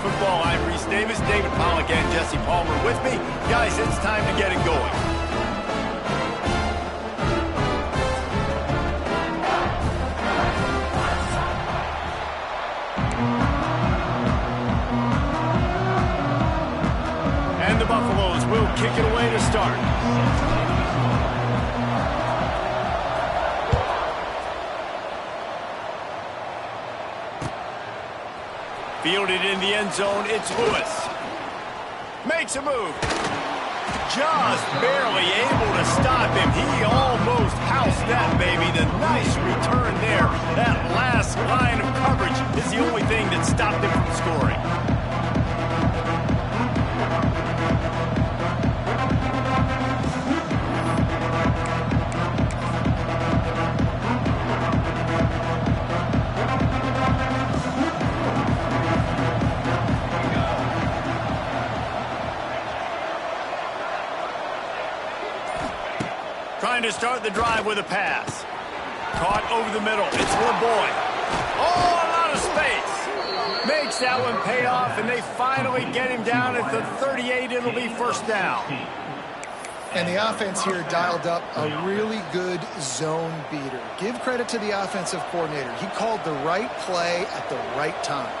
Football. I'm Reese Davis, David Pollack, and Jesse Palmer with me. Guys, it's time to get it going. And the Buffaloes will kick it away to start. Fielded in the end zone, it's Lewis. Makes a move. Just barely able to stop him. He almost housed that, baby. The nice return there. That last line of coverage is the only thing that stopped him from scoring. Trying to start the drive with a pass. Caught over the middle. It's LeBoy. Oh, a lot of space. Makes that one pay off, and they finally get him down at the 38. It'll be first down. And the offense here dialed up a really good zone beater. Give credit to the offensive coordinator. He called the right play at the right time.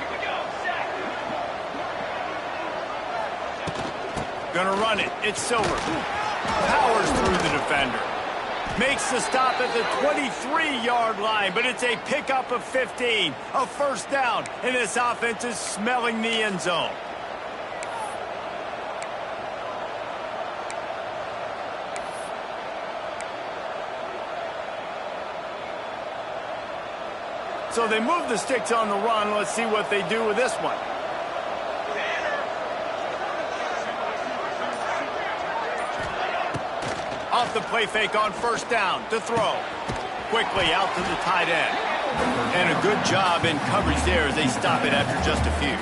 Gonna run it. It's Silver. Powers through the defender. Makes the stop at the 23-yard line, but it's a pickup of 15. A first down, and this offense is smelling the end zone. So they move the sticks on the run. Let's see what they do with this one. Off the play fake on first down to throw. Quickly out to the tight end. And a good job in coverage there as they stop it after just a few.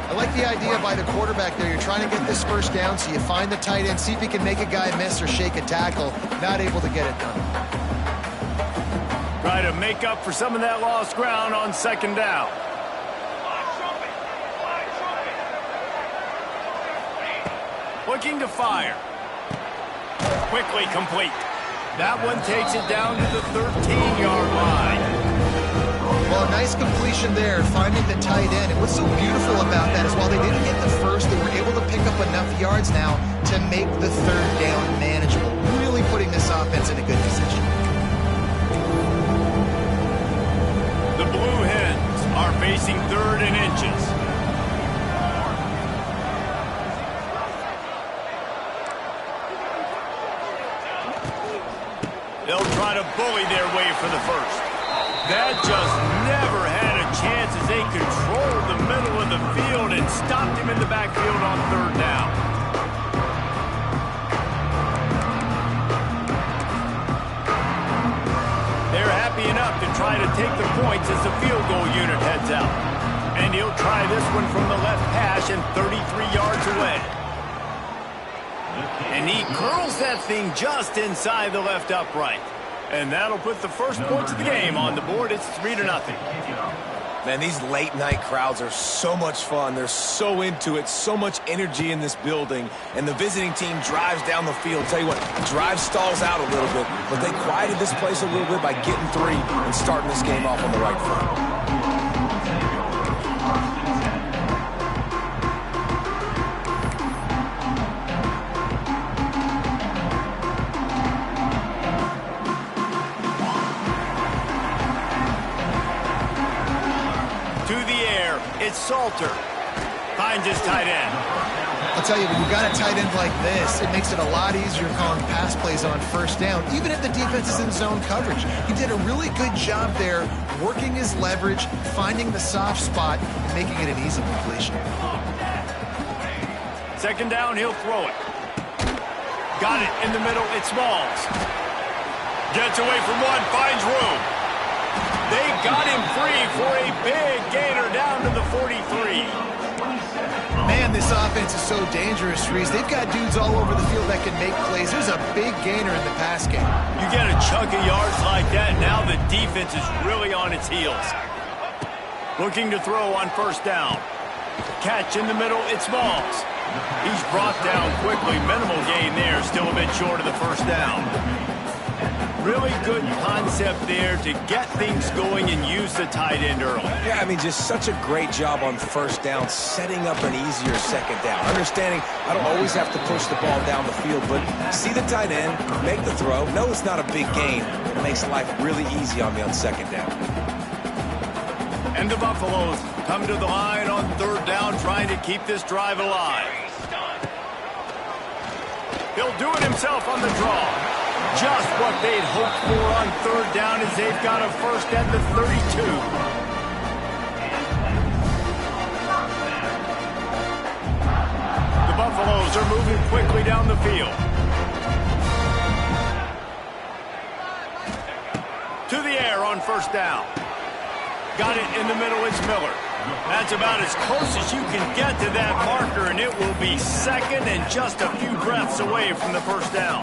I like the idea by the quarterback there. You're trying to get this first down, so you find the tight end, see if he can make a guy miss or shake a tackle. Not able to get it done. Try to make up for some of that lost ground on second down. Looking to fire. Quickly complete. That one takes it down to the 13-yard line. Well, a nice completion there, finding the tight end. And what's so beautiful about that is while they didn't get the first, they were able to pick up enough yards now to make the third down manageable. Really putting this offense in a good position. The Blue Hens are facing third and inches. They'll try to bully their way for the first. That just never had a chance as they controlled the middle of the field and stopped him in the backfield on third down. They're happy enough to try to take the points as the field goal unit heads out. And he'll try this one from the left hash and 33 yards away. And he curls that thing just inside the left upright. And that'll put the first points of the game on the board. It's 3-0. Man, these late-night crowds are so much fun. They're so into it, so much energy in this building. And the visiting team drives down the field. Tell you what, drive stalls out a little bit, but they quieted this place a little bit by getting three and starting this game off on the right foot. It's Salter. Finds his tight end. I'll tell you, when you've got a tight end like this, it makes it a lot easier calling pass plays on first down, even if the defense is in zone coverage. He did a really good job there, working his leverage, finding the soft spot, and making it an easy completion. Second down, he'll throw it. Got it in the middle, it's Smalls. Gets away from one, finds room. They got him free for a big gainer down to the 43. Man, this offense is so dangerous, Reese. They've got dudes all over the field that can make plays. There's a big gainer in the pass game. You get a chunk of yards like that, now the defense is really on its heels. Looking to throw on first down. Catch in the middle, it's Moss. He's brought down quickly. Minimal gain there, still a bit short of the first down. Really good concept there to get things going and use the tight end early. Yeah, I mean, just such a great job on first down, setting up an easier second down. Understanding I don't always have to push the ball down the field, but see the tight end, make the throw. No, it's not a big gain. It makes life really easy on me on second down. And the Buffaloes come to the line on third down, trying to keep this drive alive. He'll do it himself on the draw. Just what they'd hoped for on third down as they've got a first at the 32. The Buffaloes are moving quickly down the field. To the air on first down. Got it in the middle, it's Miller. That's about as close as you can get to that marker, and it will be second and just a few breaths away from the first down.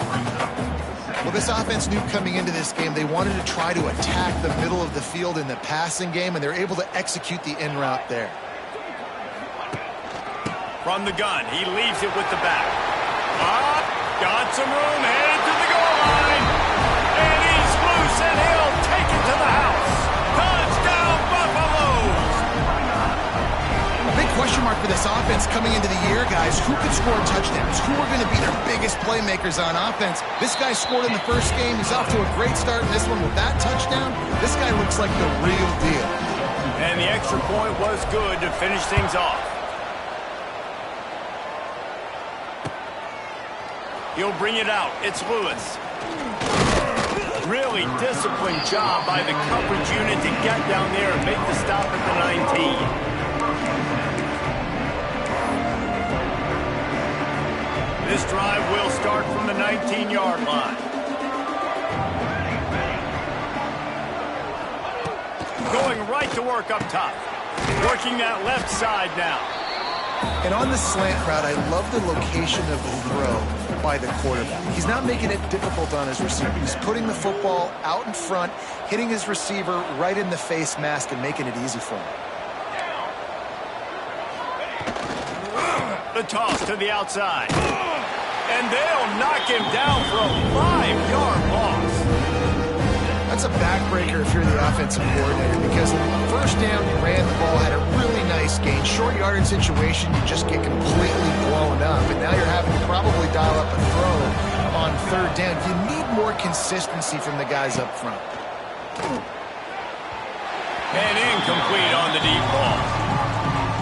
Well, this offense knew coming into this game they wanted to try to attack the middle of the field in the passing game, and they're able to execute the in route there. From the gun, he leaves it with the back. Got some room, headed to the goal line. And he's loose, and he'll take it to the house. Touchdown, Buffaloes! A big question mark for this offense coming into the year, guys. Who could score touchdowns? Who are going to be their biggest playmakers on offense? This guy scored in the first game. He's off to a great start in this one with that touchdown. This guy looks like the real deal. And the extra point was good to finish things off. He'll bring it out. It's Lewis. Really disciplined job by the coverage unit to get down there and make the stop at the 19. This drive will start from the 19-yard line. Going right to work up top. Working that left side now. And on the slant route, I love the location of the throw by the quarterback. He's not making it difficult on his receiver. He's putting the football out in front, hitting his receiver right in the face mask and making it easy for him. The toss to the outside. And they'll knock him down for a 5-yard loss. That's a backbreaker if you're the offensive coordinator, because first down, you ran the ball, had a really nice gain. Short yardage situation, you just get completely blown up. And now you're having to probably dial up a throw on third down. You need more consistency from the guys up front. And incomplete on the deep ball.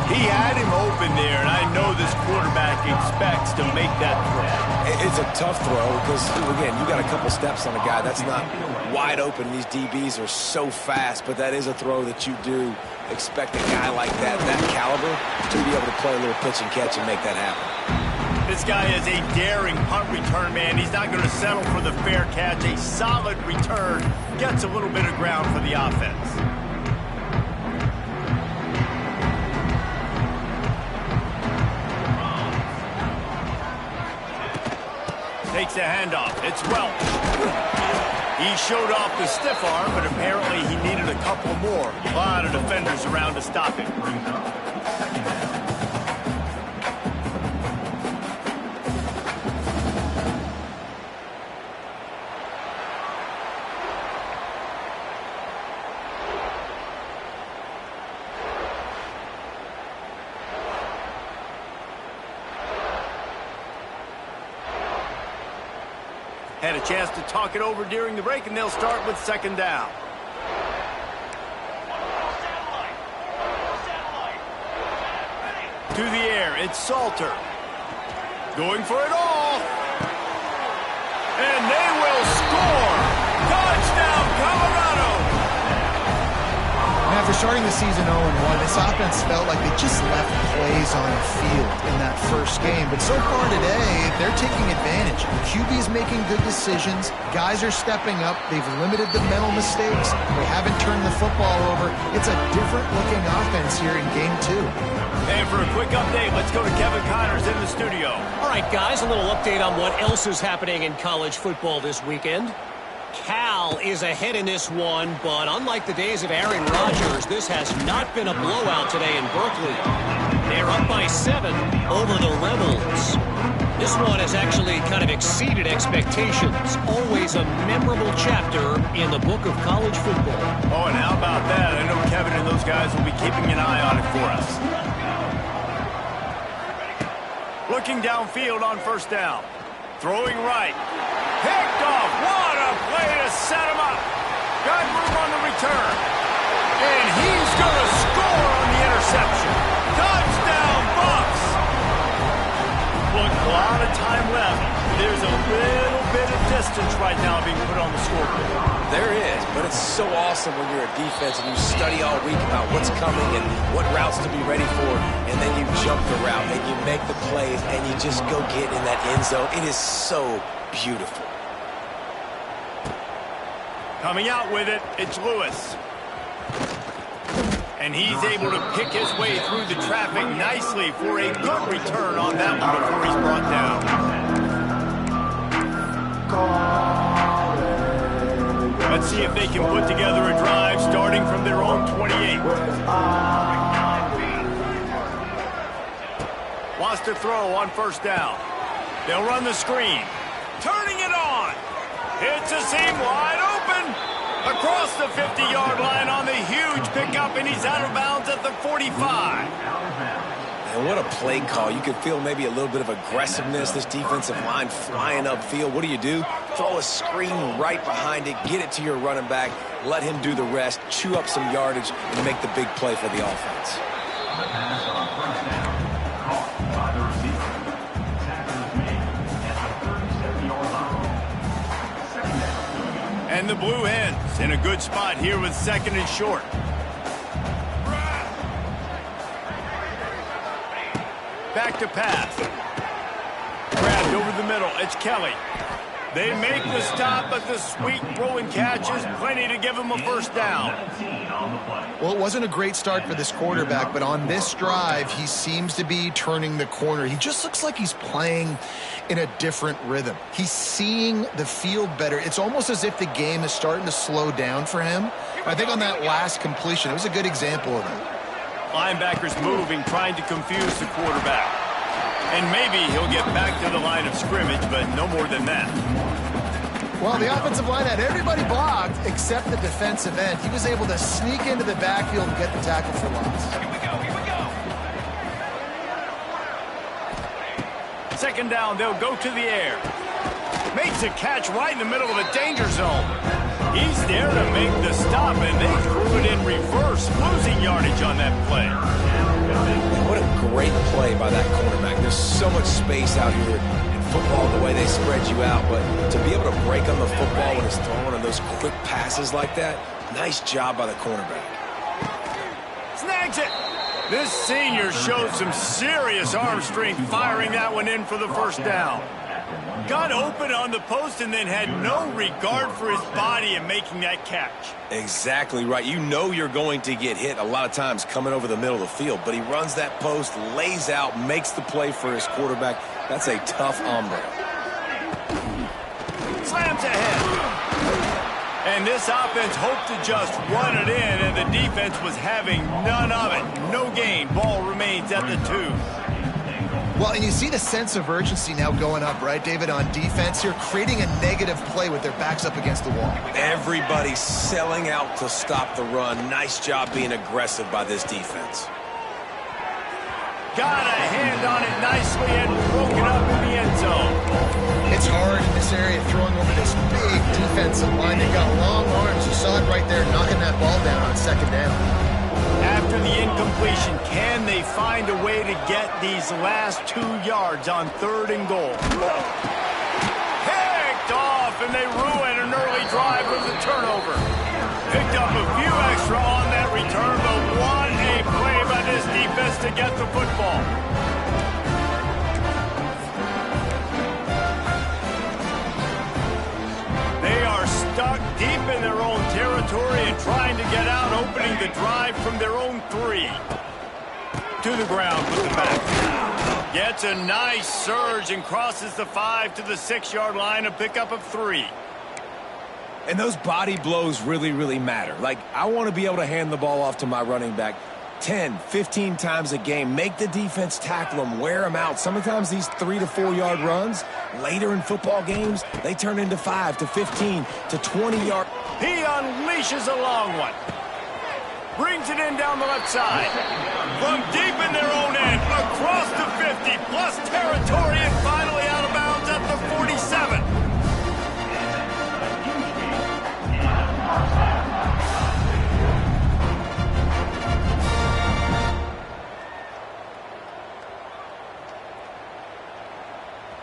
He had him open there, and I know this quarterback expects to make that throw. It's a tough throw because, again, you got a couple steps on a guy. That's not wide open. These DBs are so fast, but that is a throw that you do expect a guy like that caliber, to be able to play a little pitch and catch and make that happen. This guy is a daring punt return man. He's not going to settle for the fair catch. A solid return gets a little bit of ground for the offense. Takes a handoff. It's Welch. He showed off the stiff arm, but apparently he needed a couple more. A lot of defenders around to stop him. Had a chance to talk it over during the break, and they'll start with second down. To the air, it's Salter. Going for it all. And they will score. Touchdown, Colorado. And after starting the season 0-1, this offense felt like they just left plays on the field in that first game. But so far today, they're taking advantage. QB's making good decisions. Guys are stepping up. They've limited the mental mistakes. They haven't turned the football over. It's a different-looking offense here in Game 2. And for a quick update, let's go to Kevin Connors in the studio. All right, guys, a little update on what else is happening in college football this weekend. Cal is ahead in this one, but unlike the days of Aaron Rodgers, this has not been a blowout today in Berkeley. They're up by 7 over the Rebels. This one has actually kind of exceeded expectations. Always a memorable chapter in the book of college football. Oh, and how about that? I know Kevin and those guys will be keeping an eye on it for us. Looking downfield on first down. Throwing right. Picked off. What a play to set him up. Got room on the return. And he's going to score on the interception. Touchdown, Bucs. Look, a lot of time left. There's a little bit of distance right now being put on the scoreboard. There is, but it's so awesome when you're a defense and you study all week about what's coming and what routes to be ready for, and then you jump the route and you make the plays and you just go get in that end zone. It is so beautiful. Coming out with it, it's Lewis. And he's able to pick his way through the traffic nicely for a good return on that one before he's brought down. Let's see if they can put together a drive starting from their own 28. Wants to throw on first down. They'll run the screen. Turning it on. Hits a seam wide open. Across the 50-yard line on the huge pickup, and he's out of bounds at the 45. And what a play call. You could feel maybe a little bit of aggressiveness, this defensive line flying upfield. What do? Throw a screen right behind it, get it to your running back, let him do the rest, chew up some yardage, and make the big play for the offense. And the Blue Hens in a good spot here with second and short. Back to pass. Grabbed over the middle. It's Kelly. They make the stop, but the sweet throw and catch is plenty to give them a first down. Well, it wasn't a great start for this quarterback, but on this drive, he seems to be turning the corner. He just looks like he's playing in a different rhythm. He's seeing the field better. It's almost as if the game is starting to slow down for him. I think on that last completion, it was a good example of that. Linebackers moving, trying to confuse the quarterback. And maybe he'll get back to the line of scrimmage, but no more than that. Well, the offensive line had everybody blocked except the defensive end. He was able to sneak into the backfield and get the tackle for loss. Here we go. Second down, they'll go to the air. Makes a catch right in the middle of the danger zone. He's there to make the stop, and they threw it in reverse, losing yardage on that play. What a great play by that cornerback. There's so much space out here in football, the way they spread you out, but to be able to break on the football when it's thrown on those quick passes like that, nice job by the cornerback. Snags it. This senior showed some serious arm strength firing that one in for the first down. Got open on the post and then had no regard for his body in making that catch. Exactly right. You know you're going to get hit a lot of times coming over the middle of the field, but he runs that post, lays out, makes the play for his quarterback. That's a tough hombre. Slams ahead. And this offense hoped to just run it in, and the defense was having none of it. No gain. Ball remains at the 2. Well, and you see the sense of urgency now going up, right, David, on defense here, creating a negative play with their backs up against the wall. Everybody's selling out to stop the run. Nice job being aggressive by this defense. Got a hand on it nicely and broke it up in the end zone. It's hard in this area throwing over this big defensive line. They got long arms. You saw it right there, knocking that ball down on second down. After the incompletion, can they find a way to get these last 2 yards on 3rd and goal? Picked off, and they ruin an early drive with the turnover. Picked up a few extra on that return, but what a play by this defense to get the football. They are stuck deep in their own territory and trying to get out, opening the drive from their own 3. To the ground with the back. Gets a nice surge and crosses the 5 to the 6-yard line, a pickup of 3. And those body blows really, really matter. Like, I want to be able to hand the ball off to my running back 10, 15 times a game. Make the defense tackle them, wear them out. Sometimes these 3 to 4 yard runs, later in football games, they turn into 5 to 15 to 20 yard. He unleashes a long one. Brings it in down the left side. From deep in their own end, across the 50, plus territory, and finally out of bounds at the 47.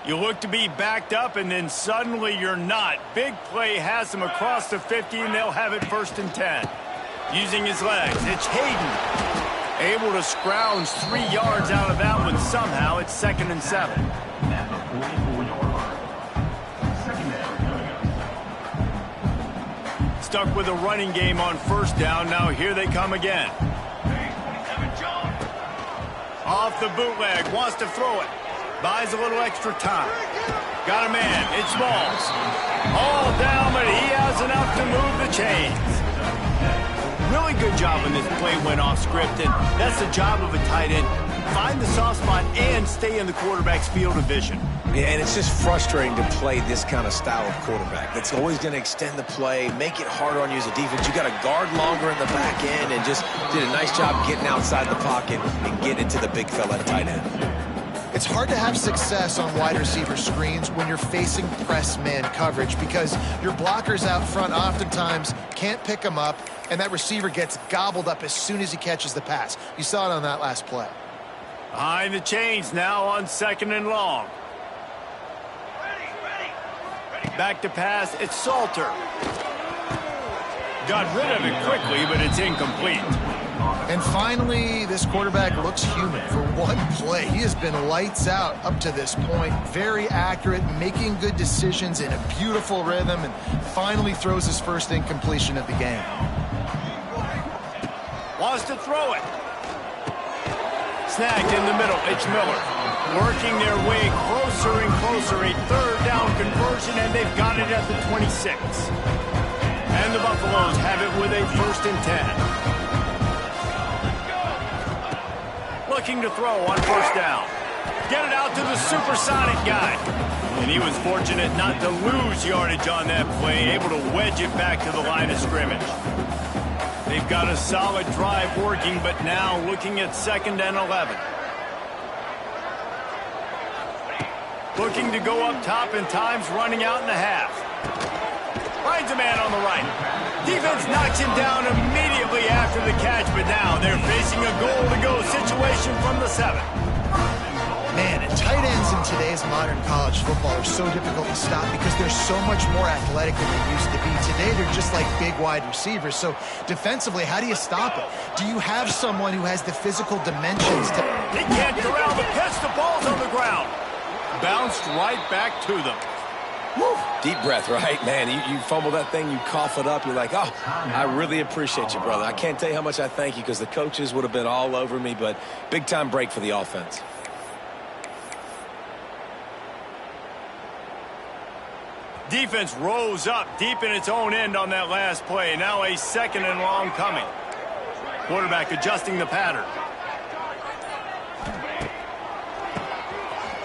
You look to be backed up, and then suddenly you're not. Big play has them across the 50, and they'll have it 1st and 10. Using his legs, it's Hayden. Able to scrounge 3 yards out of that one somehow. It's 2nd and 7. Stuck with a running game on 1st down. Now here they come again. Off the bootleg, wants to throw it. Buys a little extra time. Got a man, it's Smalls. All down, but he has enough to move the chains. Really good job when this play went off script, and that's the job of a tight end. Find the soft spot and stay in the quarterback's field of vision. Yeah, and it's just frustrating to play this kind of style of quarterback. That's always going to extend the play, make it harder on you as a defense. You got to guard longer in the back end, and just did a nice job getting outside the pocket and getting into the big fella at tight end. It's hard to have success on wide receiver screens when you're facing press man coverage because your blockers out front oftentimes can't pick them up, and that receiver gets gobbled up as soon as he catches the pass. You saw it on that last play. Behind the chains now on 2nd and long. Back to pass, it's Salter. Got rid of it quickly, but it's incomplete. And finally, this quarterback looks human for one play. He has been lights out up to this point. Very accurate, making good decisions in a beautiful rhythm, and finally throws his first incompletion of the game. Wants to throw it. Snagged in the middle. It's Miller. Working their way closer and closer. A 3rd down conversion, and they've got it at the 26. And the Buffaloes have it with a 1st and 10. Looking to throw on 1st down. Get it out to the supersonic guy. And he was fortunate not to lose yardage on that play, able to wedge it back to the line of scrimmage. They've got a solid drive working, but now looking at 2nd and 11. Looking to go up top, and time's running out in the half. Finds a man on the right. Defense knocks him down immediately after the catch, but now they're facing a goal-to-go situation from the 7. Man, and tight ends in today's modern college football are so difficult to stop because they're so much more athletic than they used to be. Today, they're just like big wide receivers. So defensively, how do you stop it? Do you have someone who has the physical dimensions to... He can't corral the pitch. The ball's on the ground. Bounced right back to them. Woo. Deep breath, right? Man, you fumble that thing, you cough it up, you're like, oh, I really appreciate you, brother. I can't tell you how much I thank you because the coaches would have been all over me, but big-time break for the offense. Defense rose up deep in its own end on that last play. Now a 2nd and long coming. Quarterback adjusting the pattern.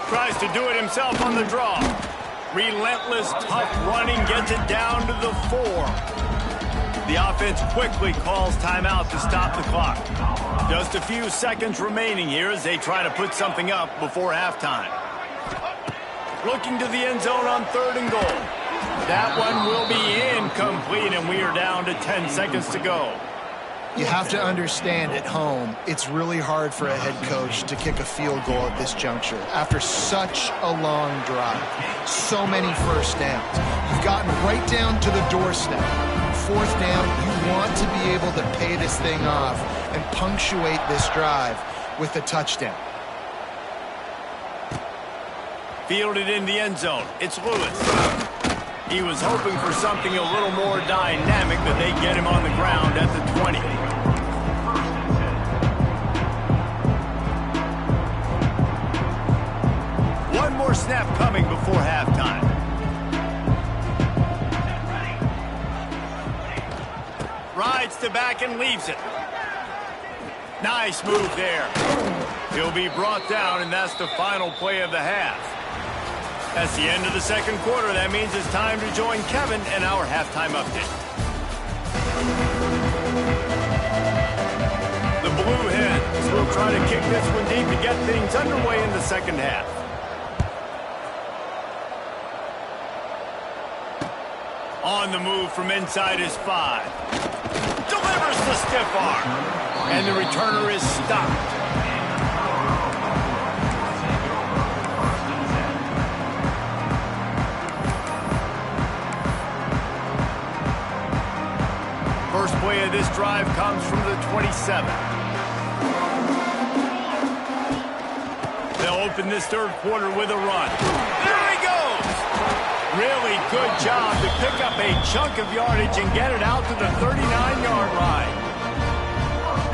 Tries to do it himself on the draw. Relentless, tough running, gets it down to the 4. The offense quickly calls timeout to stop the clock. Just a few seconds remaining here as they try to put something up before halftime. Looking to the end zone on 3rd and goal. That one will be incomplete, and we are down to 10 seconds to go. You have to understand at home, it's really hard for a head coach to kick a field goal at this juncture after such a long drive. So many 1st downs. You've gotten right down to the doorstep. 4th down, you want to be able to pay this thing off and punctuate this drive with a touchdown. Fielded in the end zone. It's Lewis. He was hoping for something a little more dynamic, but they get him on the ground at the 20. One more snap coming before halftime. back and leaves it. Nice move there. He'll be brought down, and that's the final play of the half. That's the end of the second quarter. That means it's time to join Kevin and our halftime update. The Blue Hens will try to kick this one deep to get things underway in the second half. On the move from inside his 5. Delivers the stiff arm. And the returner is stopped. First play of this drive comes from the 27. They'll open this third quarter with a run. There he goes! Really good job to pick up a chunk of yardage and get it out to the 39-yard line.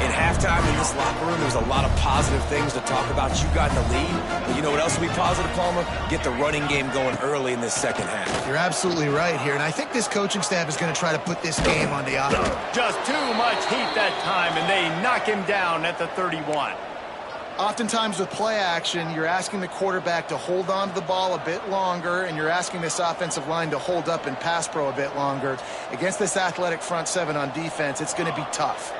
At halftime in this locker room, there's a lot of positive things to talk about. You got in the lead. But you know what else will be positive, Palmer? Get the running game going early in this second half. You're absolutely right here, and I think this coaching staff is going to try to put this game on the offense. Just too much heat that time, and they knock him down at the 31. Oftentimes with play action, you're asking the quarterback to hold on to the ball a bit longer, and you're asking this offensive line to hold up in pass pro a bit longer. Against this athletic front seven on defense, it's going to be tough.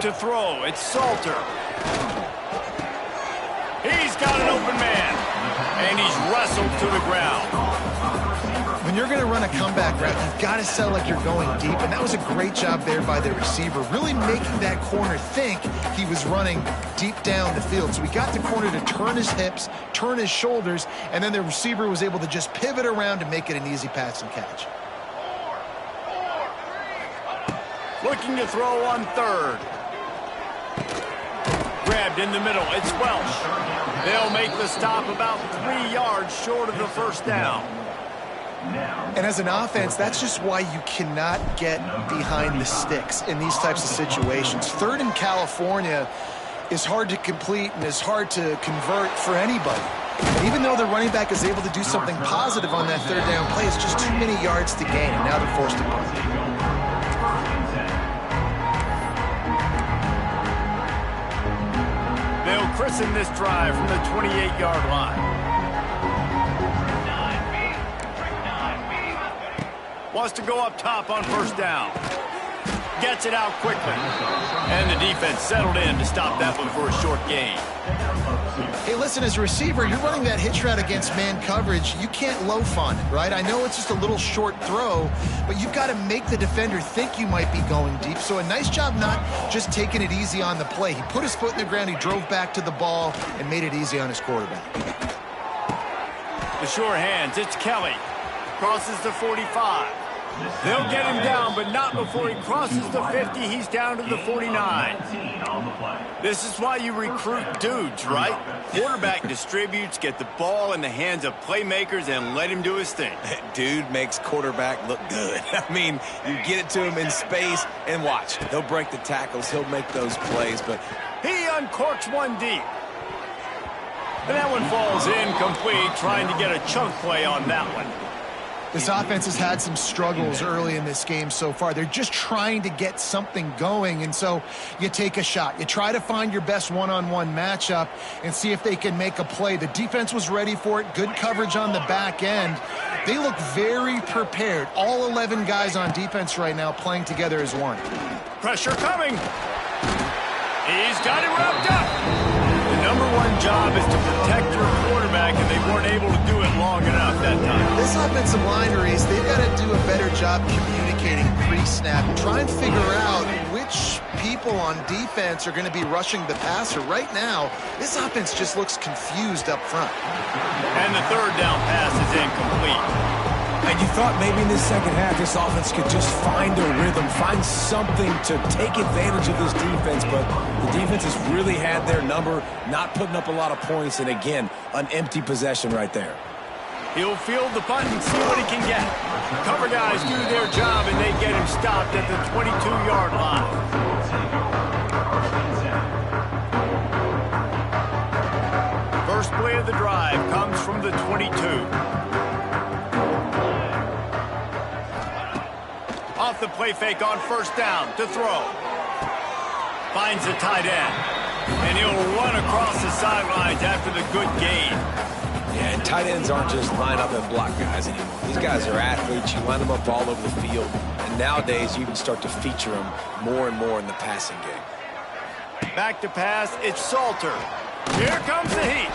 To throw, it's Salter. He's got an open man, and he's wrestled to the ground. When you're going to run a comeback route, you've got to sell like you're going deep, and that was a great job there by the receiver, really making that corner think he was running deep down the field. So he got the corner to turn his hips, turn his shoulders, and then the receiver was able to just pivot around and make it an easy pass and catch. Looking to throw on third. Grabbed in the middle. It's Welsh. They'll make the stop about 3 yards short of the first down. And as an offense, that's just why you cannot get behind the sticks in these types of situations. Third in California is hard to complete and is hard to convert for anybody. And even though the running back is able to do something positive on that third down play, it's just too many yards to gain, and now they're forced to punt. They'll christen this drive from the 28-yard line. Wants to go up top on first down. Gets it out quickly. And the defense settled in to stop that one for a short gain. Hey, listen, as a receiver, you're running that hitch route against man coverage. You can't loaf on it, right? I know it's just a little short throw, but you've got to make the defender think you might be going deep. So a nice job not just taking it easy on the play. He put his foot in the ground, he drove back to the ball, and made it easy on his quarterback. The sure hands, it's Kelly. Crosses the 45. They'll get him down, but not before he crosses the 50. He's down to the 49. This is why you recruit dudes, right? Quarterback distributes, get the ball in the hands of playmakers, and let him do his thing. Dude makes quarterback look good. I mean, you get it to him in space, and watch. He'll break the tackles. He'll make those plays, but he uncorks one deep. And that one falls incomplete, trying to get a chunk play on that one. This offense has had some struggles early in this game so far. They're just trying to get something going, and so you take a shot. You try to find your best one-on-one matchup and see if they can make a play. The defense was ready for it. Good coverage on the back end. They look very prepared. All 11 guys on defense right now playing together as one. Pressure coming. He's got it wrapped up. The number one job is to protect your quarterback, and they weren't able to do it long enough that time. This offensive line, Reese, they've got to do a better job communicating pre-snap and try and figure out which people on defense are going to be rushing the passer. Right now, this offense just looks confused up front. And the third down pass is incomplete. And you thought maybe in this second half this offense could just find a rhythm, find something to take advantage of this defense, but the defense has really had their number, not putting up a lot of points, and again, an empty possession right there. He'll field the punt and see what he can get. Cover guys do their job, and they get him stopped at the 22-yard line. First play of the drive comes from the 22. Off the play fake on first down to throw. Finds the tight end. And he'll run across the sidelines after the good gain. Yeah, and tight ends aren't just line up and block guys anymore. These guys are athletes. You line them up all over the field. And nowadays, you can start to feature them more and more in the passing game. Back to pass, it's Salter. Here comes the heat.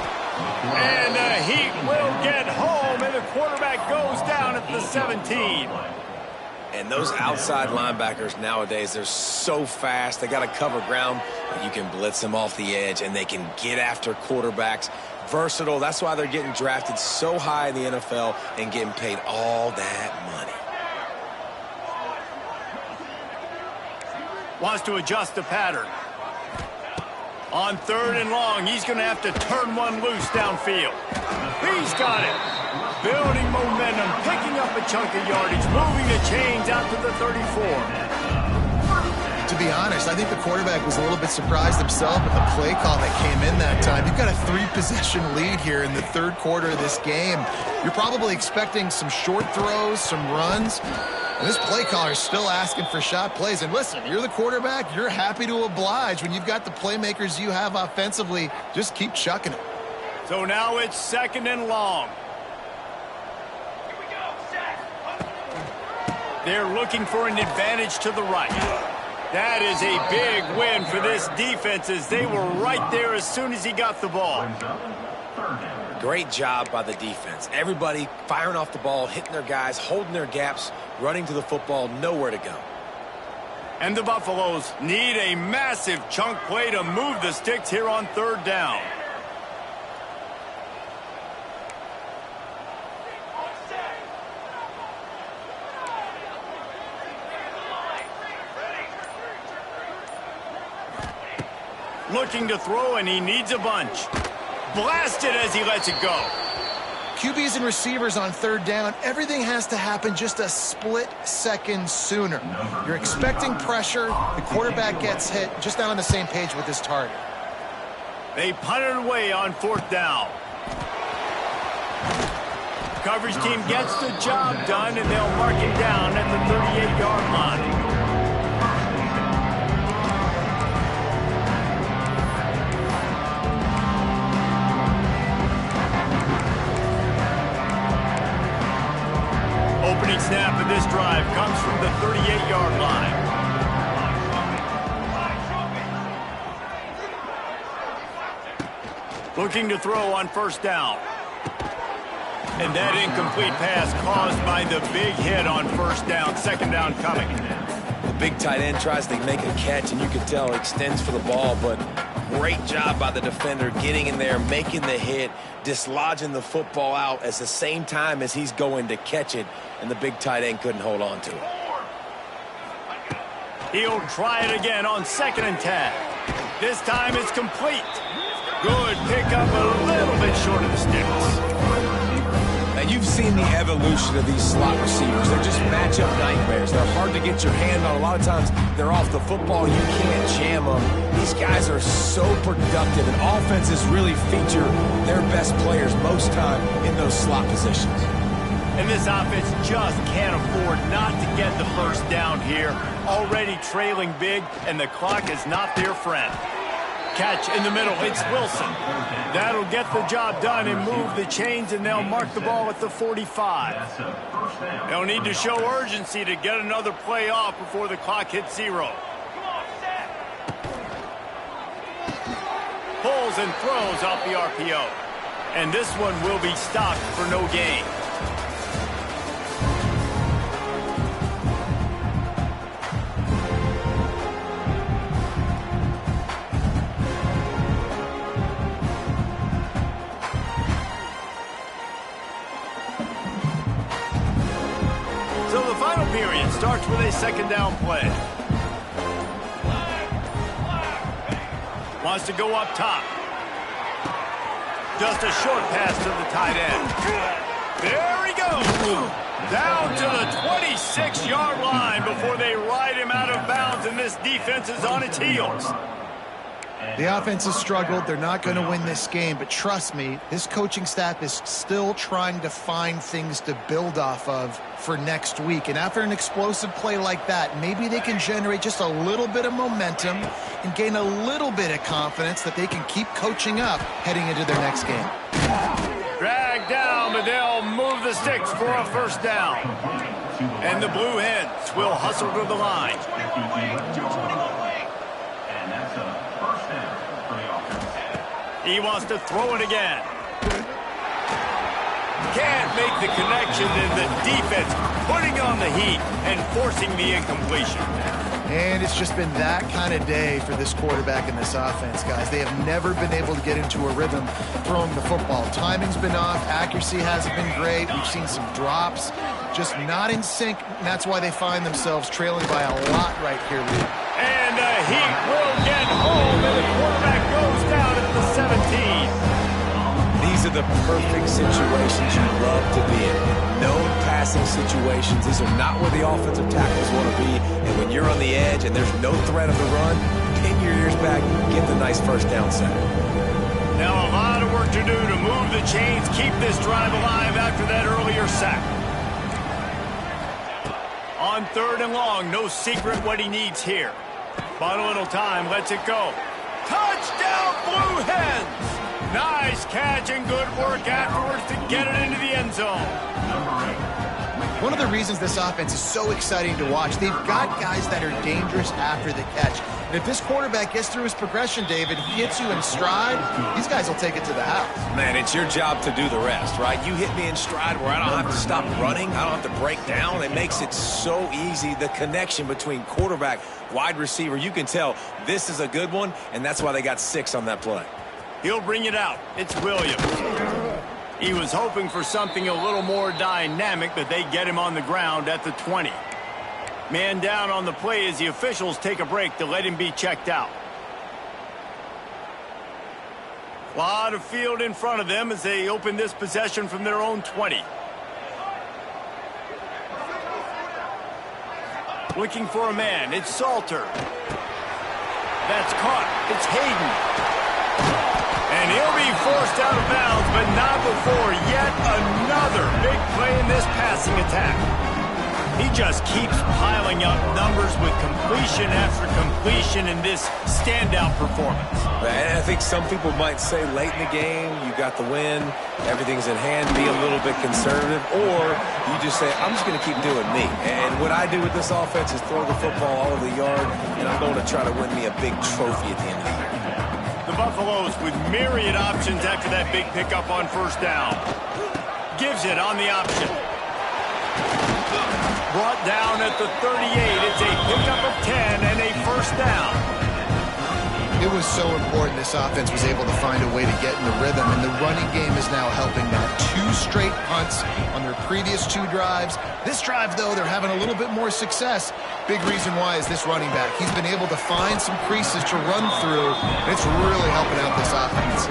And the heat will get home, and the quarterback goes down at the 17. And those outside linebackers nowadays, they're so fast. They got to cover ground. You can blitz them off the edge, and they can get after quarterbacks. Versatile. That's why they're getting drafted so high in the NFL and getting paid all that money. Wants to adjust the pattern. On 3rd and long, he's going to have to turn one loose downfield. He's got it. Building momentum, picking up a chunk of yardage, moving the chains out to the 34. To be honest, I think the quarterback was a little bit surprised himself with the play call that came in that time. You've got a 3-possession lead here in the 3rd quarter of this game. You're probably expecting some short throws, some runs. And this play caller is still asking for shot plays. And listen, you're the quarterback. You're happy to oblige when you've got the playmakers you have offensively. Just keep chucking it. So now it's 2nd and long. They're looking for an advantage to the right. That is a big win for this defense as they were right there as soon as he got the ball. Great job by the defense. Everybody firing off the ball, hitting their guys, holding their gaps, running to the football, nowhere to go. And the Buffaloes need a massive chunk play to move the sticks here on 3rd down. Looking to throw, and he needs a bunch. Blasted as he lets it go. QBs and receivers on 3rd down, everything has to happen just a split second sooner. You're expecting pressure, the quarterback gets hit, just not on the same page with his target. They punt it away on 4th down. Coverage team gets the job done, and they'll mark him down at the 38-yard line. Opening snap of this drive comes from the 38-yard line. Looking to throw on 1st down. And that incomplete pass caused by the big hit on 1st down. 2nd down coming. The big tight end tries to make a catch, and you can tell it extends for the ball, but great job by the defender getting in there, making the hit, dislodging the football out at the same time as he's going to catch it, and the big tight end couldn't hold on to it. He'll try it again on 2nd and 10. This time it's complete. Good pickup, a little bit short of the sticks. Now, you've seen the evolution of these slot receivers. They're just matchup nightmares. They're hard to get your hand on. A lot of times, they're off the football. You can't jam them. These guys are so productive, and offenses really feature their best players most time in those slot positions. And this offense just can't afford not to get the 1st down here. Already trailing big, and the clock is not their friend. Catch in the middle, it's Wilson. That'll get the job done and move the chains, and they'll mark the ball at the 45. They'll need to show urgency to get another play off before the clock hits 0. Pulls and throws off the RPO. And this one will be stopped for no gain. So the final period starts with a 2nd down play. Wants to go up top. Just a short pass to the tight end. There he goes. Down to the 26-yard line before they ride him out of bounds, and this defense is on its heels. The offense has struggled. They're not going to win this game, but trust me, this coaching staff is still trying to find things to build off of for next week. And after an explosive play like that, maybe they can generate just a little bit of momentum and gain a little bit of confidence that they can keep coaching up heading into their next game. Drag down, but they'll move the sticks for a first down. And the Blue Hens will hustle to the line. He wants to throw it again. Can't make the connection, and the defense putting on the heat and forcing the incompletion. And it's just been that kind of day for this quarterback and this offense, guys. They have never been able to get into a rhythm throwing the football. Timing's been off. Accuracy hasn't been great. We've seen some drops. Just not in sync, and that's why they find themselves trailing by a lot right here, Lee. And the heat will get home, and the quarterback goes down at the 17. These are the perfect situations you love to be in. Known passing situations. These are not where the offensive tackles want to be. And when you're on the edge and there's no threat of the run, pin your ears back, get the nice first down center. Now a lot of work to do to move the chains, keep this drive alive after that earlier sack. On 3rd and long, no secret what he needs here. But a little time, lets it go. Touchdown, Blue Hens! Nice catch and good work afterwards to get it into the end zone. One of the reasons this offense is so exciting to watch, they've got guys that are dangerous after the catch. And if this quarterback gets through his progression, David, he hits you in stride, these guys will take it to the house. Man, it's your job to do the rest, right? You hit me in stride where I don't have to stop running. I don't have to break down. It makes it so easy. The connection between quarterback, wide receiver, you can tell this is a good one, and that's why they got 6 on that play. He'll bring it out. It's Williams. He was hoping for something a little more dynamic, but they get him on the ground at the 20. Man down on the play as the officials take a break to let him be checked out. A lot of field in front of them as they open this possession from their own 20. Looking for a man. It's Salter. That's caught. It's Hayden. And he'll be forced out of bounds, but not before yet another big play in this passing attack. He just keeps piling up numbers with completion after completion in this standout performance. And I think some people might say late in the game, you got the win, everything's in hand, be a little bit conservative, or you just say, I'm just going to keep doing me. And what I do with this offense is throw the football all over the yard, and I'm going to try to win me a big trophy at the end of the year. The Buffaloes with myriad options after that big pickup on first down. Gives it on the option. Brought down at the 38. It's a pickup of 10 and a first down. It was so important this offense was able to find a way to get in the rhythm, and the running game is now helping that. 2 straight punts on their previous 2 drives. This drive, though, they're having a little bit more success. Big reason why is this running back. He's been able to find some creases to run through, and it's really helping out this offense.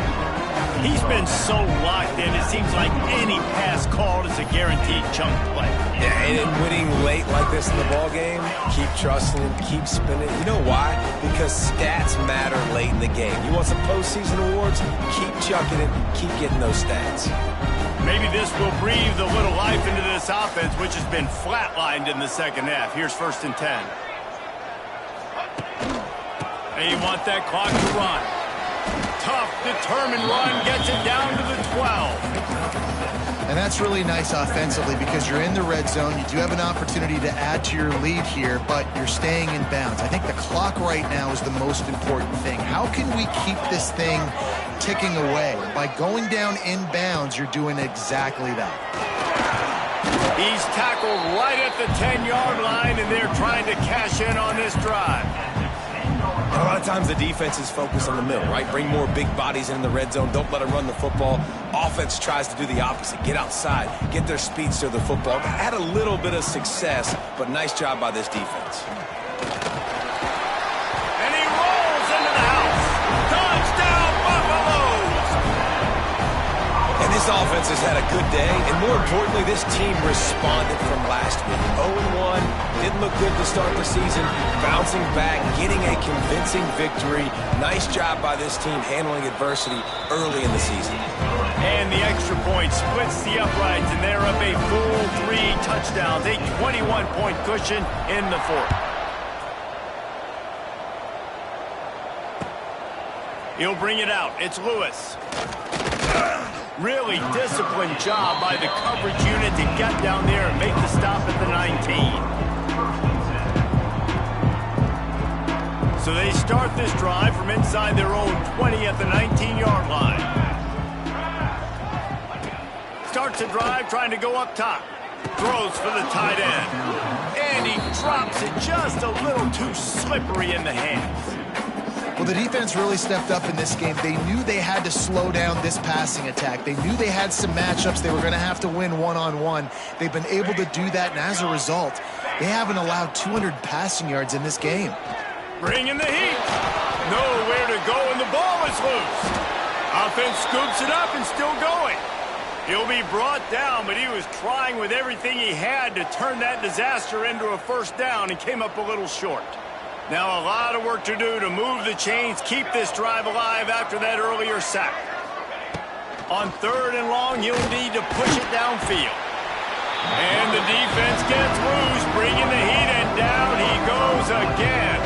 He's been so locked in, it seems like any pass called is a guaranteed chunk play. Yeah, and winning late like this in the ball game, keep trusting him, keep spinning. You know why? Because stats matter late in the game. You want some postseason awards? Keep chucking it, keep getting those stats. Maybe this will breathe a little life into this offense, which has been flatlined in the second half. Here's 1st and 10. They want that clock to run. Tough, determined run, gets it down to the 12. And that's really nice offensively because you're in the red zone. You do have an opportunity to add to your lead here, but you're staying in bounds. I think the clock right now is the most important thing. How can we keep this thing ticking away? By going down in bounds, you're doing exactly that. He's tackled right at the 10-yard line, and they're trying to cash in on this drive. A lot of times the defense is focused on the middle, right? Bring more big bodies in the red zone. Don't let them run the football. Offense tries to do the opposite. Get outside. Get their speeds to the football. Had a little bit of success, but nice job by this defense. And he rolls into the house. Touchdown, Buffaloes! And this This offense has had a good day, and more importantly, this team responded from last week. 0-1, didn't look good to start the season, bouncing back, getting a convincing victory. Nice job by this team handling adversity early in the season. And the extra point splits the uprights, and they're up a full 3 touchdowns, a 21-point cushion in the fourth. He'll bring it out. It's Lewis. Really disciplined job by the coverage unit to get down there and make the stop at the 19. So they start this drive from inside their own 20 at the 19-yard line. Starts the drive trying to go up top. Throws for the tight end. And he drops it just a little too slippery in the hands. Well, the defense really stepped up in this game. They knew they had to slow down this passing attack. They knew they had some matchups they were going to have to win one-on-one. They've been able to do that, and as a result, they haven't allowed 200 passing yards in this game. Bringing the heat. Nowhere to go, and the ball is loose. Offense scoops it up and still going. He'll be brought down, but he was trying with everything he had to turn that disaster into a first down and came up a little short. Now a lot of work to do to move the chains, keep this drive alive after that earlier sack. On 3rd and long, he'll need to push it downfield. And the defense gets loose, bringing the heat, and down he goes again.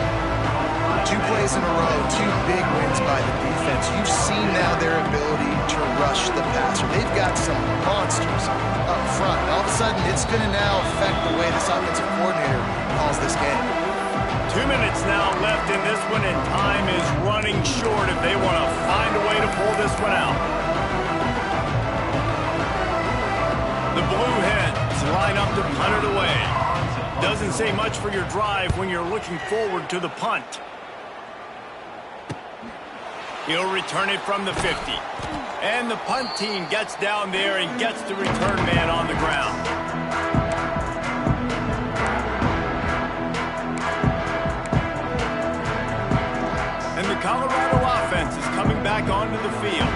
2 plays in a row, 2 big wins by the defense. You've seen now their ability to rush the passer. They've got some monsters up front. All of a sudden, it's going to now affect the way this offensive coordinator calls this game. 2 minutes now left in this one, and time is running short if they want to find a way to pull this one out. The Blue Hens line up to punt it away. Doesn't say much for your drive when you're looking forward to the punt. He'll return it from the 50. And the punt team gets down there and gets the return man on the ground. And the Colorado offense is coming back onto the field.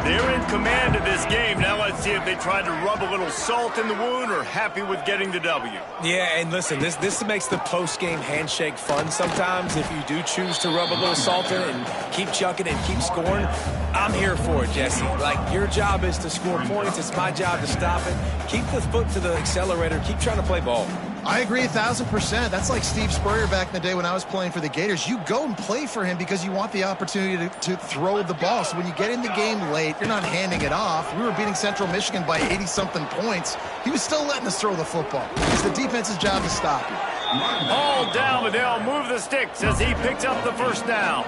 They're in command of this game. Now let's see if they try to rub a little salt in the wound or happy with getting the W. Yeah, and listen, this makes the post-game handshake fun sometimes. If you do choose to rub a little salt in and keep chucking and keep scoring, I'm here for it, Jesse. Like, your job is to score points. It's my job to stop it. Keep the foot to the accelerator. Keep trying to play ball. I agree 1,000%. That's like Steve Spurrier back in the day when I was playing for the Gators. You go and play for him because you want the opportunity to throw the ball. So when you get in the game late, you're not handing it off. We were beating Central Michigan by 80-something points. He was still letting us throw the football. It's the defense's job to stop him. All down, but they'll move the sticks as he picks up the first down.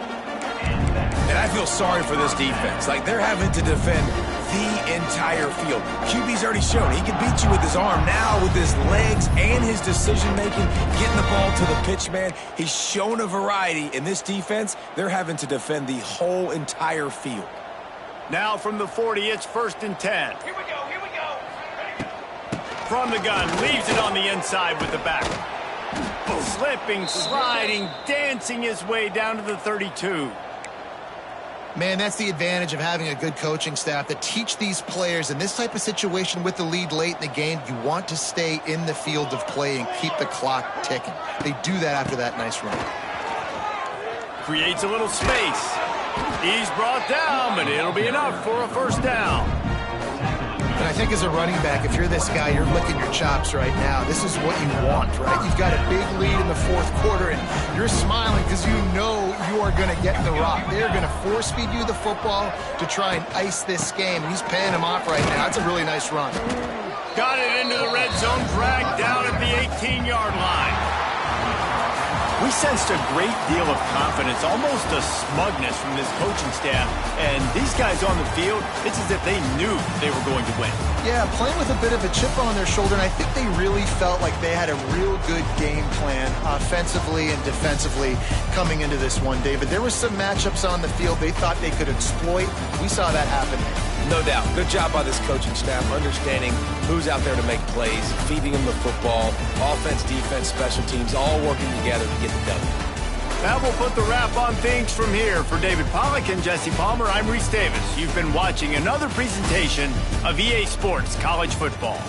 And I feel sorry for this defense. Like, they're having to defend the entire field. QB's already shown he can beat you with his arm. Now with his legs and his decision-making, getting the ball to the pitch man, he's shown a variety. In this defense, they're having to defend the whole entire field. Now from the 40, it's 1st and 10. Here we go. From the gun, leaves it on the inside with the back. Slipping, sliding, dancing his way down to the 32. Man, that's the advantage of having a good coaching staff that teach these players in this type of situation with the lead late in the game. You want to stay in the field of play and keep the clock ticking. They do that after that nice run. Creates a little space. He's brought down, but it'll be enough for a first down. And I think as a running back, if you're this guy, you're licking your chops right now. This is what you want, right? You've got a big lead in the 4th quarter, and you're smiling because you know you are going to get the rock. They're going to force-feed you the football to try and ice this game. And he's paying him off right now. That's a really nice run. Got it into the red zone, dragged down at the 18-yard line. We sensed a great deal of confidence, almost a smugness from this coaching staff. And these guys on the field, it's as if they knew they were going to win. Yeah, playing with a bit of a chip on their shoulder, and I think they really felt like they had a real good game plan offensively and defensively coming into this one, David. There were some matchups on the field they thought they could exploit. We saw that happen. No doubt. Good job by this coaching staff, understanding who's out there to make plays, feeding them the football, offense, defense, special teams, all working together to get the W. That will put the wrap on things from here. For David Pollack and Jesse Palmer, I'm Reese Davis. You've been watching another presentation of EA Sports College Football.